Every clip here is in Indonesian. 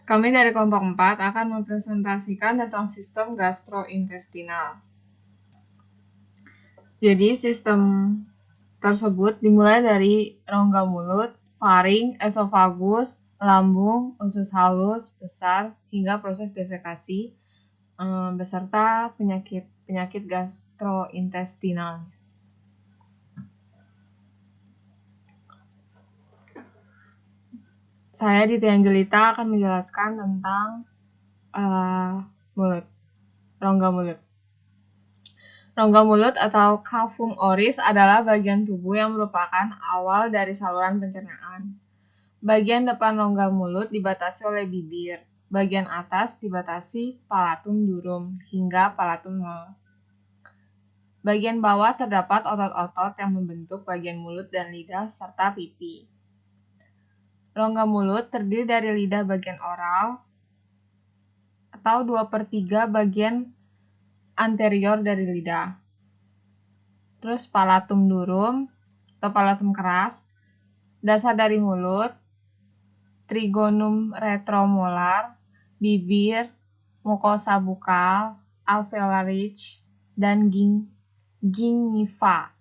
Kami dari kelompok 4 akan mempresentasikan tentang sistem gastrointestinal. Jadi sistem tersebut dimulai dari rongga mulut, faring, esofagus, lambung, usus halus, besar, hingga proses defekasi, beserta penyakit gastrointestinal. Saya Diti Angelita akan menjelaskan tentang mulut, rongga mulut. Rongga mulut atau cavum oris adalah bagian tubuh yang merupakan awal dari saluran pencernaan. Bagian depan rongga mulut dibatasi oleh bibir. Bagian atas dibatasi palatum durum hingga palatum molor. Bagian bawah terdapat otot-otot yang membentuk bagian mulut dan lidah serta pipi. Rongga mulut terdiri dari lidah bagian oral atau 2/3 bagian anterior dari lidah. Terus palatum durum atau palatum keras, dasar dari mulut, trigonum retromolar, bibir, mukosa bukal, alveolar ridge, dan gingiva.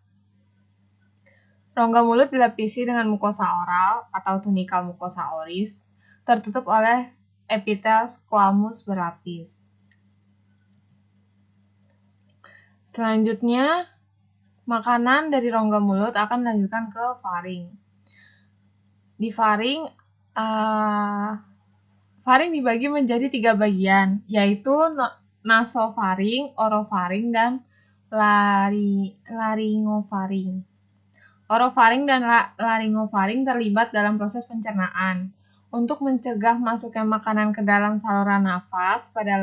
Rongga mulut dilapisi dengan mukosa oral atau tunika mukosa oris, tertutup oleh epitel squamous berlapis. Selanjutnya, makanan dari rongga mulut akan dilanjutkan ke faring. Di faring, faring dibagi menjadi 3 bagian, yaitu nasofaring, orofaring, dan laringofaring. Orofaring dan laringofaring terlibat dalam proses pencernaan. Untuk mencegah masuknya makanan ke dalam saluran nafas pada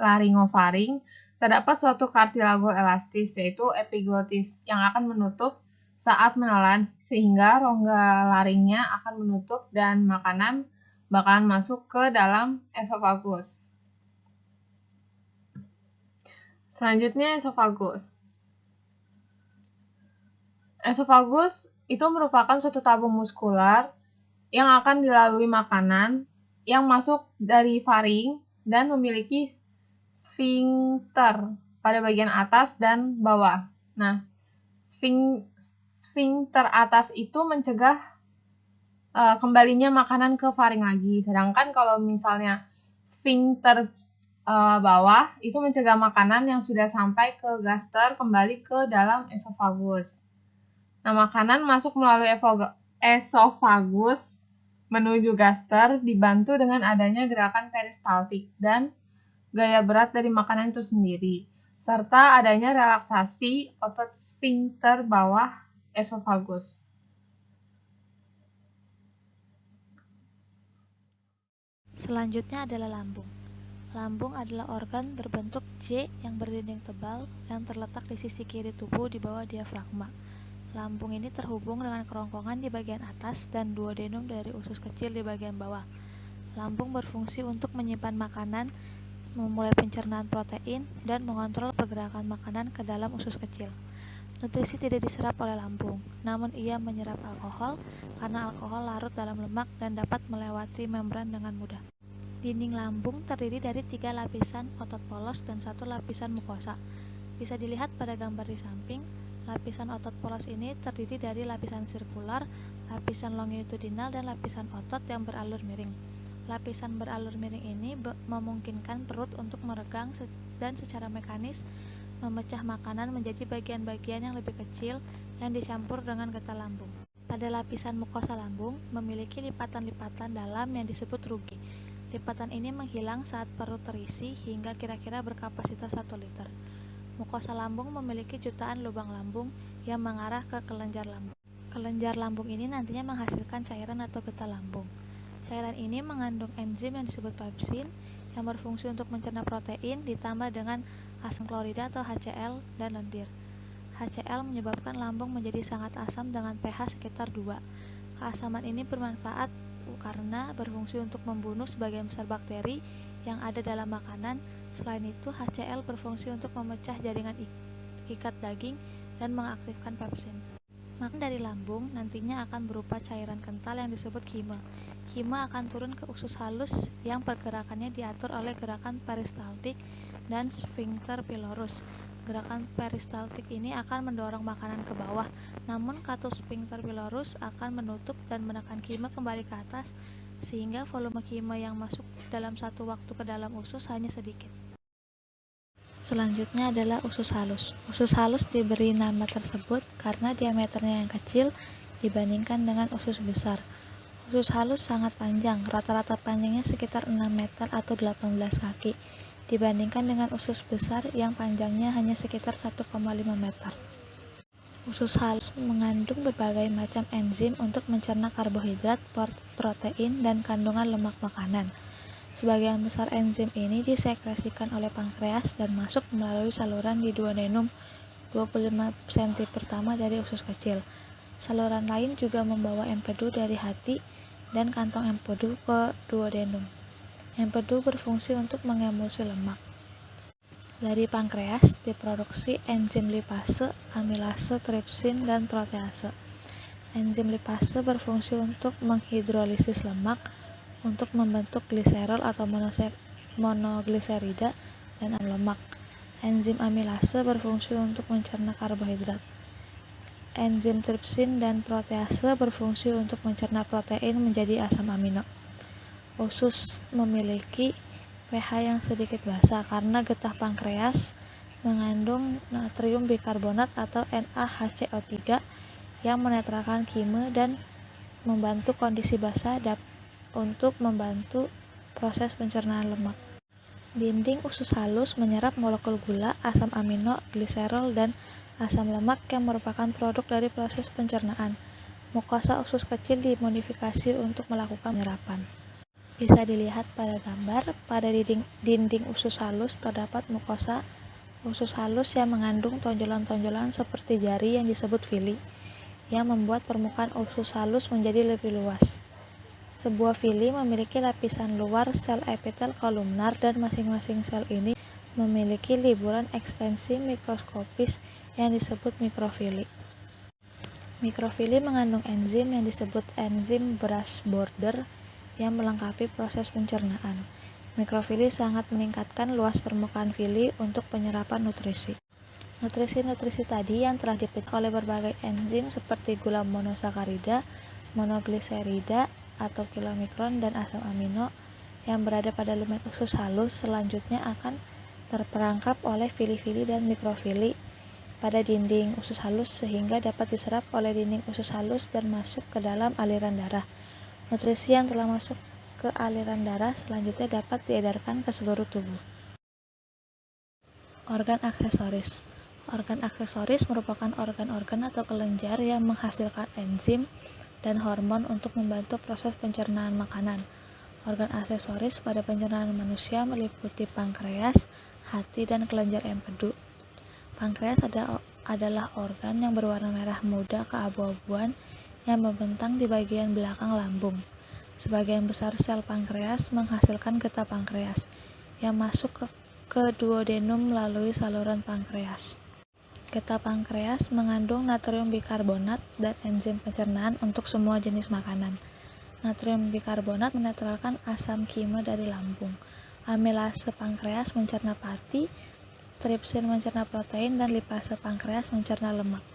laringofaring, terdapat suatu kartilago elastis, yaitu epiglotis, yang akan menutup saat menelan, sehingga rongga laringnya akan menutup dan makanan bakalan masuk ke dalam esofagus. Selanjutnya esofagus. Esofagus itu merupakan suatu tabung muskular yang akan dilalui makanan yang masuk dari faring dan memiliki sfinkter pada bagian atas dan bawah. Nah, sfinkter atas itu mencegah kembalinya makanan ke faring lagi. Sedangkan kalau misalnya sfinkter bawah itu mencegah makanan yang sudah sampai ke gaster kembali ke dalam esofagus. Nah, makanan masuk melalui esofagus menuju gaster dibantu dengan adanya gerakan peristaltik dan gaya berat dari makanan itu sendiri, serta adanya relaksasi otot sfinkter bawah esofagus. Selanjutnya adalah lambung. Lambung adalah organ berbentuk J yang berdinding tebal yang terletak di sisi kiri tubuh di bawah diafragma. Lambung ini terhubung dengan kerongkongan di bagian atas dan duodenum dari usus kecil di bagian bawah. Lambung berfungsi untuk menyimpan makanan, memulai pencernaan protein, dan mengontrol pergerakan makanan ke dalam usus kecil. Nutrisi tidak diserap oleh lambung, namun ia menyerap alkohol karena alkohol larut dalam lemak dan dapat melewati membran dengan mudah. Dinding lambung terdiri dari 3 lapisan otot polos dan 1 lapisan mukosa. Bisa dilihat pada gambar di samping, lapisan otot polos ini terdiri dari lapisan sirkular, lapisan longitudinal, dan lapisan otot yang beralur miring. Lapisan beralur miring ini memungkinkan perut untuk meregang dan secara mekanis memecah makanan menjadi bagian-bagian yang lebih kecil yang dicampur dengan getah lambung. Pada lapisan mukosa lambung memiliki lipatan-lipatan dalam yang disebut rugi. Lipatan ini menghilang saat perut terisi hingga kira-kira berkapasitas 1 liter. Mukosa lambung memiliki jutaan lubang lambung yang mengarah ke kelenjar lambung. Kelenjar lambung ini nantinya menghasilkan cairan atau getah lambung. Cairan ini mengandung enzim yang disebut pepsin yang berfungsi untuk mencerna protein ditambah dengan asam klorida atau HCl dan lendir. HCl menyebabkan lambung menjadi sangat asam dengan pH sekitar 2. Keasaman ini bermanfaat karena berfungsi untuk membunuh sebagian besar bakteri yang ada dalam makanan. Selain itu, HCl berfungsi untuk memecah jaringan ikat daging dan mengaktifkan pepsin. Makanan dari lambung nantinya akan berupa cairan kental yang disebut kime. kima akan turun ke usus halus yang pergerakannya diatur oleh gerakan peristaltik dan sphincter pylorus. Gerakan peristaltik ini akan mendorong makanan ke bawah, namun katus sphincter pylorus akan menutup dan menekan kima kembali ke atas, sehingga volume kima yang masuk dalam satu waktu ke dalam usus hanya sedikit. Selanjutnya adalah usus halus. Usus halus diberi nama tersebut karena diameternya yang kecil dibandingkan dengan usus besar. Usus halus sangat panjang, rata-rata panjangnya sekitar 6 meter atau 18 kaki, dibandingkan dengan usus besar yang panjangnya hanya sekitar 1,5 meter. Usus halus mengandung berbagai macam enzim untuk mencerna karbohidrat, protein, dan kandungan lemak makanan. Sebagian besar enzim ini disekresikan oleh pankreas dan masuk melalui saluran di duodenum 25 cm pertama dari usus kecil. Saluran lain juga membawa empedu dari hati dan kantong empedu ke duodenum. Empedu berfungsi untuk mengemulsi lemak. Dari pankreas diproduksi enzim lipase, amilase, tripsin, dan protease. Enzim lipase berfungsi untuk menghidrolisis lemak untuk membentuk gliserol atau monogliserida dan asam lemak. Enzim amilase berfungsi untuk mencerna karbohidrat. Enzim tripsin dan protease berfungsi untuk mencerna protein menjadi asam amino. Usus memiliki pH yang sedikit basa karena getah pankreas mengandung natrium bikarbonat atau NaHCO3 yang menetralkan kime dan membantu kondisi basa untuk membantu proses pencernaan lemak. Dinding usus halus menyerap molekul gula, asam amino, gliserol, dan asam lemak yang merupakan produk dari proses pencernaan. Mukosa usus kecil dimodifikasi untuk melakukan penyerapan. Bisa dilihat pada gambar, pada dinding usus halus terdapat mukosa usus halus yang mengandung tonjolan-tonjolan seperti jari yang disebut vili, yang membuat permukaan usus halus menjadi lebih luas. Sebuah vili memiliki lapisan luar sel epitel kolumnar dan masing-masing sel ini memiliki liburan ekstensi mikroskopis yang disebut mikrofili. Mikrofili mengandung enzim yang disebut enzim brush border yang melengkapi proses pencernaan. Mikrofili sangat meningkatkan luas permukaan vili untuk penyerapan nutrisi. Nutrisi-nutrisi tadi yang telah dipilah oleh berbagai enzim seperti gula monosakarida, monogliserida atau kilomikron, dan asam amino yang berada pada lumen usus halus selanjutnya akan terperangkap oleh vili-vili dan mikrofili pada dinding usus halus sehingga dapat diserap oleh dinding usus halus dan masuk ke dalam aliran darah. Nutrisi yang telah masuk ke aliran darah selanjutnya dapat diedarkan ke seluruh tubuh. Organ aksesoris. Organ aksesoris merupakan organ-organ atau kelenjar yang menghasilkan enzim dan hormon untuk membantu proses pencernaan makanan. Organ aksesoris pada pencernaan manusia meliputi pankreas, hati, dan kelenjar empedu. Pankreas adalah organ yang berwarna merah muda keabu-abuan yang membentang di bagian belakang lambung. Sebagian besar sel pankreas menghasilkan getah pankreas yang masuk ke duodenum melalui saluran pankreas. Getah pankreas mengandung natrium bikarbonat dan enzim pencernaan untuk semua jenis makanan. Natrium bikarbonat menetralkan asam kime dari lambung. Amilase pankreas mencerna pati, tripsin mencerna protein, dan lipase pankreas mencerna lemak.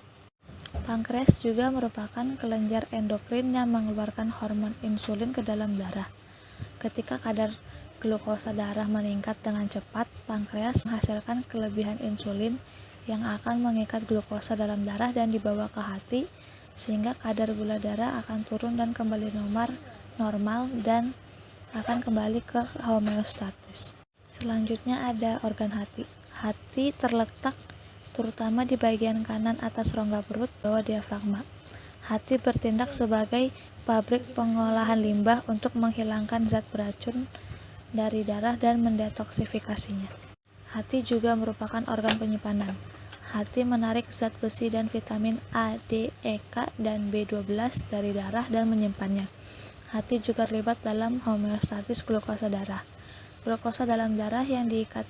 Pankreas juga merupakan kelenjar endokrin yang mengeluarkan hormon insulin ke dalam darah. Ketika kadar glukosa darah meningkat dengan cepat, pankreas menghasilkan kelebihan insulin yang akan mengikat glukosa dalam darah dan dibawa ke hati, sehingga kadar gula darah akan turun dan kembali normal dan akan kembali ke homeostatis. Selanjutnya ada organ hati. Hati terletak terutama di bagian kanan atas rongga perut bawah diafragma. Hati bertindak sebagai pabrik pengolahan limbah untuk menghilangkan zat beracun dari darah dan mendetoksifikasinya. Hati juga merupakan organ penyimpanan. Hati menarik zat besi dan vitamin A, D, E, K, dan B12 dari darah dan menyimpannya. Hati juga terlibat dalam homeostatis glukosa darah. Glukosa dalam darah yang diikat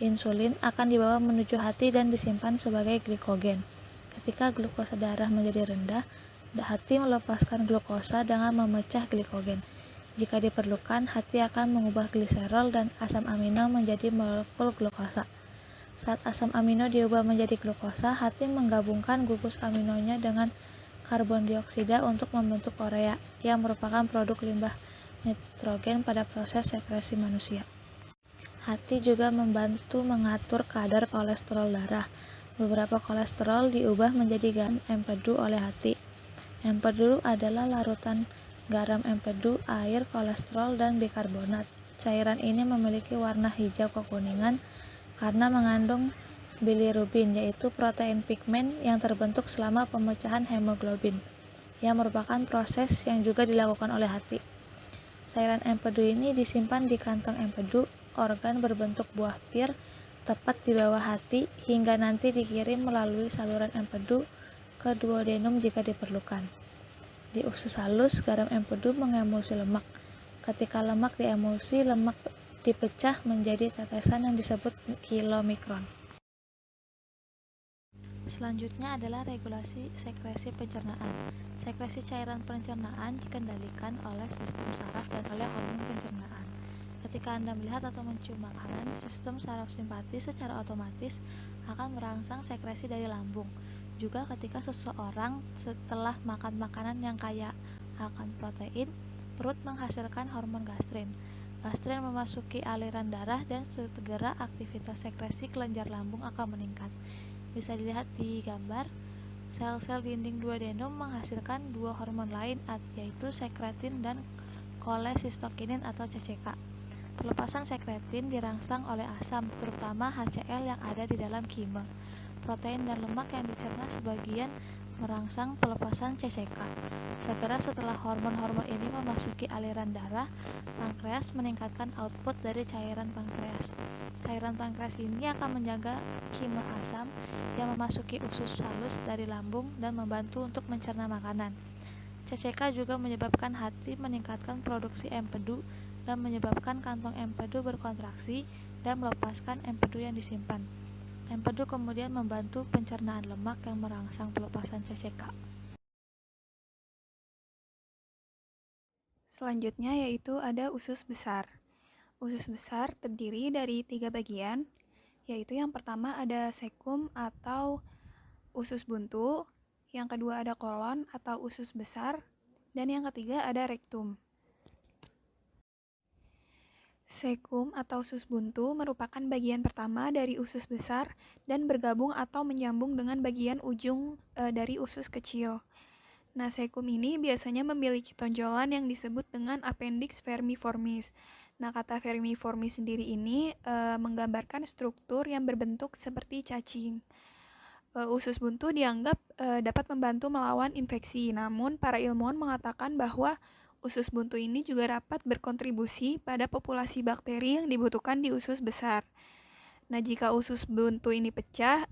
insulin akan dibawa menuju hati dan disimpan sebagai glikogen. Ketika glukosa darah menjadi rendah, hati melepaskan glukosa dengan memecah glikogen. Jika diperlukan, hati akan mengubah gliserol dan asam amino menjadi molekul glukosa. Saat asam amino diubah menjadi glukosa, hati menggabungkan gugus aminonya dengan karbon dioksida untuk membentuk urea, yang merupakan produk limbah nitrogen pada proses sekresi manusia. Hati juga membantu mengatur kadar kolesterol darah. Beberapa kolesterol diubah menjadi garam empedu oleh hati. Empedu adalah larutan garam empedu, air, kolesterol, dan bikarbonat. Cairan ini memiliki warna hijau kekuningan karena mengandung bilirubin, yaitu protein pigmen yang terbentuk selama pemecahan hemoglobin, yang merupakan proses yang juga dilakukan oleh hati. Cairan empedu ini disimpan di kantong empedu, organ berbentuk buah pir, tepat di bawah hati, hingga nanti dikirim melalui saluran empedu ke duodenum jika diperlukan. Di usus halus, garam empedu mengemulsi lemak. Ketika lemak diemulsi, lemak dipecah menjadi tetesan yang disebut kilomikron. Selanjutnya adalah regulasi sekresi pencernaan. Sekresi cairan pencernaan dikendalikan oleh sistem saraf dan oleh hormon pencernaan. Ketika Anda melihat atau mencium makanan, sistem saraf simpatis secara otomatis akan merangsang sekresi dari lambung. Juga ketika seseorang setelah makan makanan yang kaya akan protein, perut menghasilkan hormon gastrin. Gastrin memasuki aliran darah dan segera aktivitas sekresi kelenjar lambung akan meningkat. Bisa dilihat di gambar, sel-sel dinding duodenum menghasilkan dua hormon lain, yaitu sekretin dan kolesistokinin atau CCK. Pelepasan sekretin dirangsang oleh asam, terutama HCl yang ada di dalam kime. Protein dan lemak yang dicerna sebagian merangsang pelepasan CCK. Segera setelah hormon-hormon ini memasuki aliran darah, pankreas meningkatkan output dari cairan pankreas. Cairan pankreas ini akan menjaga kime asam yang memasuki usus halus dari lambung dan membantu untuk mencerna makanan. CCK juga menyebabkan hati meningkatkan produksi empedu dan menyebabkan kantong empedu berkontraksi dan melepaskan empedu yang disimpan. Empedu kemudian membantu pencernaan lemak yang merangsang pelepasan CCK. Selanjutnya yaitu ada usus besar. Usus besar terdiri dari 3 bagian, yaitu yang pertama ada sekum atau usus buntu, yang kedua ada kolon atau usus besar, dan yang ketiga ada rektum. Sekum atau usus buntu merupakan bagian pertama dari usus besar dan bergabung atau menyambung dengan bagian ujung dari usus kecil. Nah, sekum ini biasanya memiliki tonjolan yang disebut dengan appendix vermiformis. Nah, kata vermiformis sendiri ini menggambarkan struktur yang berbentuk seperti cacing. Usus buntu dianggap dapat membantu melawan infeksi, namun para ilmuwan mengatakan bahwa usus buntu ini juga dapat berkontribusi pada populasi bakteri yang dibutuhkan di usus besar. Nah, jika usus buntu ini pecah,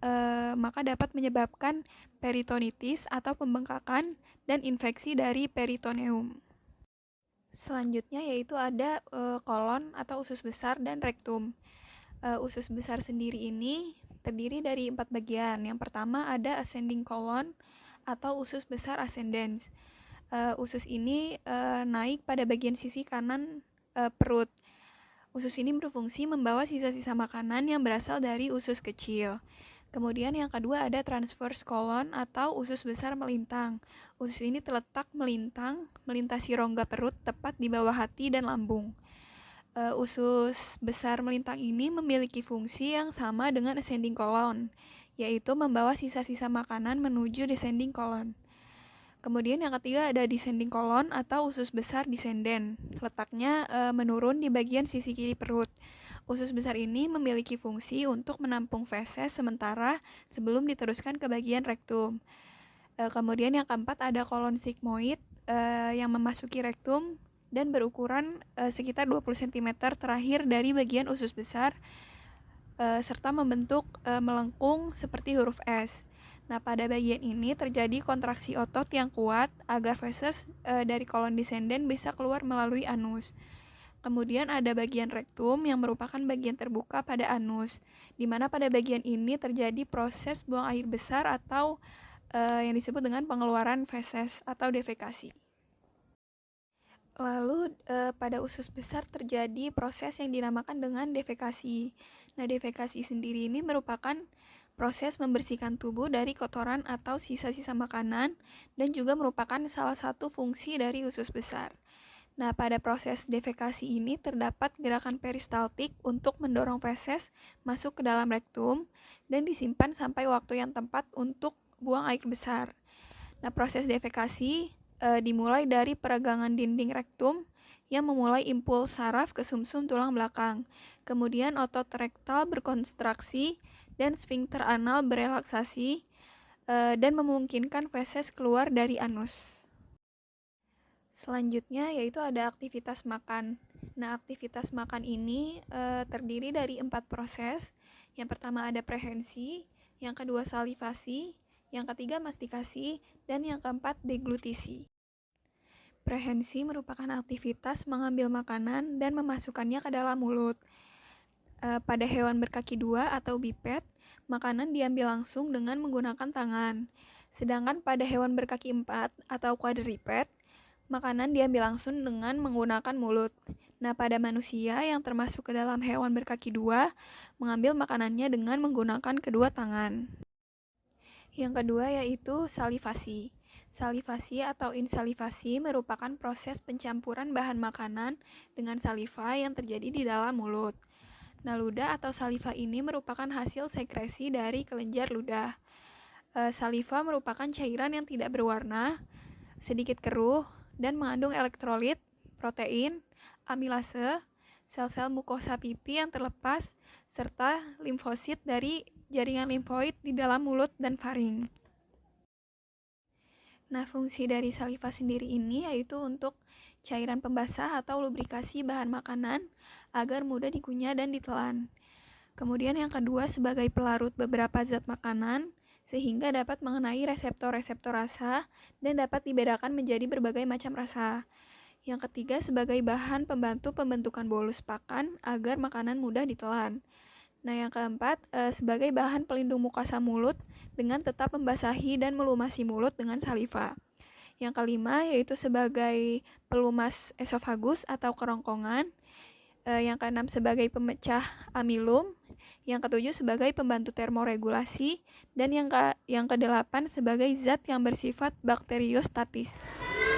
maka dapat menyebabkan peritonitis atau pembengkakan dan infeksi dari peritoneum. Selanjutnya yaitu ada kolon atau usus besar dan rektum. Usus besar sendiri ini terdiri dari 4 bagian. Yang pertama ada ascending colon atau usus besar ascendens. Usus ini naik pada bagian sisi kanan perut. Usus ini berfungsi membawa sisa-sisa makanan yang berasal dari usus kecil. Kemudian yang kedua ada transverse colon atau usus besar melintang. Usus ini terletak melintang, melintasi rongga perut tepat di bawah hati dan lambung. Usus besar melintang ini memiliki fungsi yang sama dengan ascending colon, yaitu membawa sisa-sisa makanan menuju descending colon. Kemudian yang ketiga ada descending colon atau usus besar descendent. Letaknya menurun di bagian sisi kiri perut. Usus besar ini memiliki fungsi untuk menampung feses sementara sebelum diteruskan ke bagian rektum. Kemudian yang keempat ada kolon sigmoid yang memasuki rektum dan berukuran sekitar 20 cm terakhir dari bagian usus besar serta membentuk melengkung seperti huruf S. Nah, pada bagian ini terjadi kontraksi otot yang kuat agar feses dari kolon descendent bisa keluar melalui anus. Kemudian ada bagian rektum yang merupakan bagian terbuka pada anus, di mana pada bagian ini terjadi proses buang air besar atau yang disebut dengan pengeluaran feses atau defekasi. Lalu pada usus besar terjadi proses yang dinamakan dengan defekasi. Nah, defekasi sendiri ini merupakan proses membersihkan tubuh dari kotoran atau sisa-sisa makanan dan juga merupakan salah satu fungsi dari usus besar. Nah, pada proses defekasi ini terdapat gerakan peristaltik untuk mendorong feses masuk ke dalam rektum dan disimpan sampai waktu yang tepat untuk buang air besar. Nah, proses defekasi dimulai dari peregangan dinding rektum yang memulai impuls saraf ke sumsum tulang belakang. Kemudian otot rektal berkontraksi dan sfinkter anal berelaksasi dan memungkinkan feses keluar dari anus. Selanjutnya yaitu ada aktivitas makan. Nah, aktivitas makan ini terdiri dari 4 proses. Yang pertama ada prehensi, yang kedua salivasi, yang ketiga mastikasi, dan yang keempat deglutisi. Prehensi merupakan aktivitas mengambil makanan dan memasukkannya ke dalam mulut. Pada hewan berkaki dua atau biped, makanan diambil langsung dengan menggunakan tangan. Sedangkan pada hewan berkaki empat atau quadriped, makanan diambil langsung dengan menggunakan mulut. Nah, pada manusia yang termasuk ke dalam hewan berkaki dua, mengambil makanannya dengan menggunakan kedua tangan. Yang kedua yaitu salivasi. Salivasi atau insalivasi merupakan proses pencampuran bahan makanan dengan saliva yang terjadi di dalam mulut. Nah, ludah atau saliva ini merupakan hasil sekresi dari kelenjar ludah. Saliva merupakan cairan yang tidak berwarna, sedikit keruh, dan mengandung elektrolit, protein, amilase, sel-sel mukosa pipi yang terlepas, serta limfosit dari jaringan limfoid di dalam mulut dan faring. Nah, fungsi dari saliva sendiri ini yaitu untuk cairan pembasah atau lubrikasi bahan makanan agar mudah dikunyah dan ditelan. Kemudian yang kedua sebagai pelarut beberapa zat makanan sehingga dapat mengenai reseptor-reseptor rasa dan dapat dibedakan menjadi berbagai macam rasa. Yang ketiga sebagai bahan pembantu pembentukan bolus pakan agar makanan mudah ditelan. Nah, yang keempat sebagai bahan pelindung mukosa mulut dengan tetap membasahi dan melumasi mulut dengan saliva. Yang kelima yaitu sebagai pelumas esofagus atau kerongkongan. Yang keenam sebagai pemecah amilum. Yang ketujuh sebagai pembantu termoregulasi. Dan yang kedelapan sebagai zat yang bersifat bakteriostatis.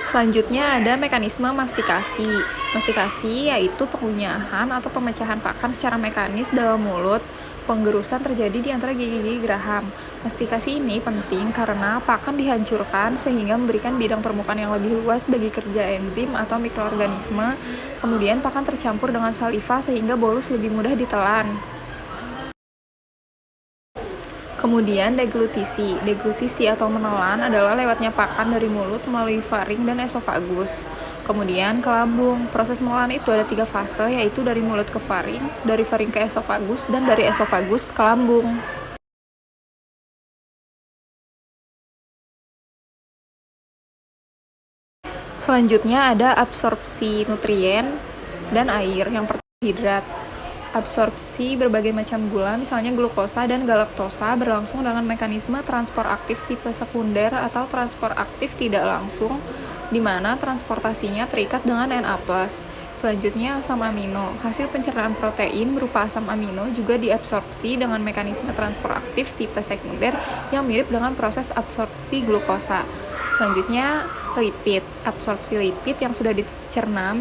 Selanjutnya ada mekanisme mastikasi. Mastikasi yaitu pengunyahan atau pemecahan pakan secara mekanis dalam mulut. Penggerusan terjadi di antara gigi-gigi geraham. Mastikasi ini penting karena pakan dihancurkan sehingga memberikan bidang permukaan yang lebih luas bagi kerja enzim atau mikroorganisme. Kemudian pakan tercampur dengan saliva sehingga bolus lebih mudah ditelan. Kemudian deglutisi. Deglutisi atau menelan adalah lewatnya pakan dari mulut melalui faring dan esofagus. Kemudian ke lambung. Proses menelan itu ada 3 fase, yaitu dari mulut ke faring, dari faring ke esofagus, dan dari esofagus ke lambung. Selanjutnya ada absorpsi nutrien dan air. Yang pertama hidrat. Absorpsi berbagai macam gula, misalnya glukosa dan galaktosa, berlangsung dengan mekanisme transport aktif tipe sekunder atau transport aktif tidak langsung, di mana transportasinya terikat dengan Na+. Selanjutnya asam amino. Hasil pencernaan protein berupa asam amino juga diabsorpsi dengan mekanisme transport aktif tipe sekunder yang mirip dengan proses absorpsi glukosa. Selanjutnya lipid. Absorpsi lipid yang sudah dicerna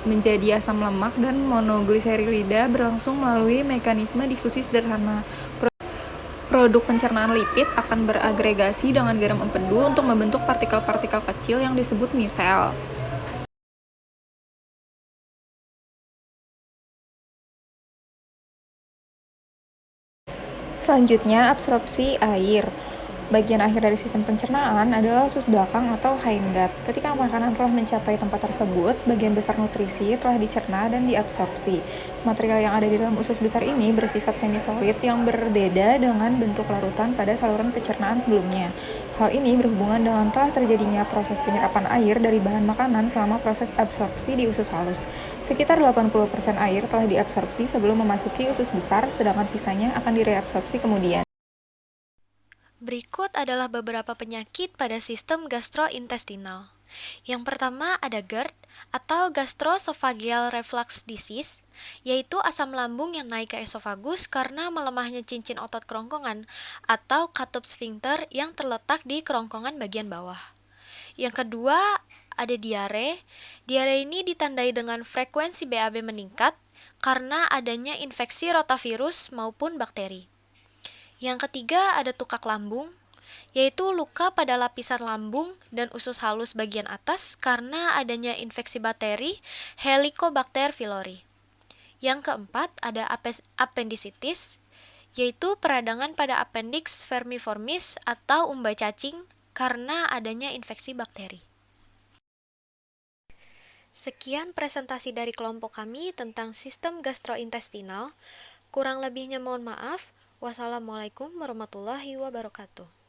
menjadi asam lemak dan monogliserida berlangsung melalui mekanisme difusi sederhana. Produk pencernaan lipid akan beragregasi dengan garam empedu untuk membentuk partikel-partikel kecil yang disebut misel. Selanjutnya, absorpsi air. Bagian akhir dari sistem pencernaan adalah usus belakang atau hindgut. Ketika makanan telah mencapai tempat tersebut, sebagian besar nutrisi telah dicerna dan diabsorpsi. Material yang ada di dalam usus besar ini bersifat semi-solid yang berbeda dengan bentuk larutan pada saluran pencernaan sebelumnya. Hal ini berhubungan dengan telah terjadinya proses penyerapan air dari bahan makanan selama proses absorpsi di usus halus. Sekitar 80% air telah diabsorpsi sebelum memasuki usus besar, sedangkan sisanya akan direabsorpsi kemudian. Berikut adalah beberapa penyakit pada sistem gastrointestinal. Yang pertama ada GERD atau gastroesophageal reflux disease, yaitu asam lambung yang naik ke esofagus karena melemahnya cincin otot kerongkongan atau katup sphincter yang terletak di kerongkongan bagian bawah. Yang kedua, ada diare. Diare ini ditandai dengan frekuensi BAB meningkat karena adanya infeksi rotavirus maupun bakteri. Yang ketiga, ada tukak lambung, yaitu luka pada lapisan lambung dan usus halus bagian atas karena adanya infeksi bakteri Helicobacter pylori. Yang keempat, ada appendicitis, yaitu peradangan pada appendix vermiformis atau umbai cacing karena adanya infeksi bakteri. Sekian presentasi dari kelompok kami tentang sistem gastrointestinal. Kurang lebihnya mohon maaf. Wassalamualaikum warahmatullahi wabarakatuh.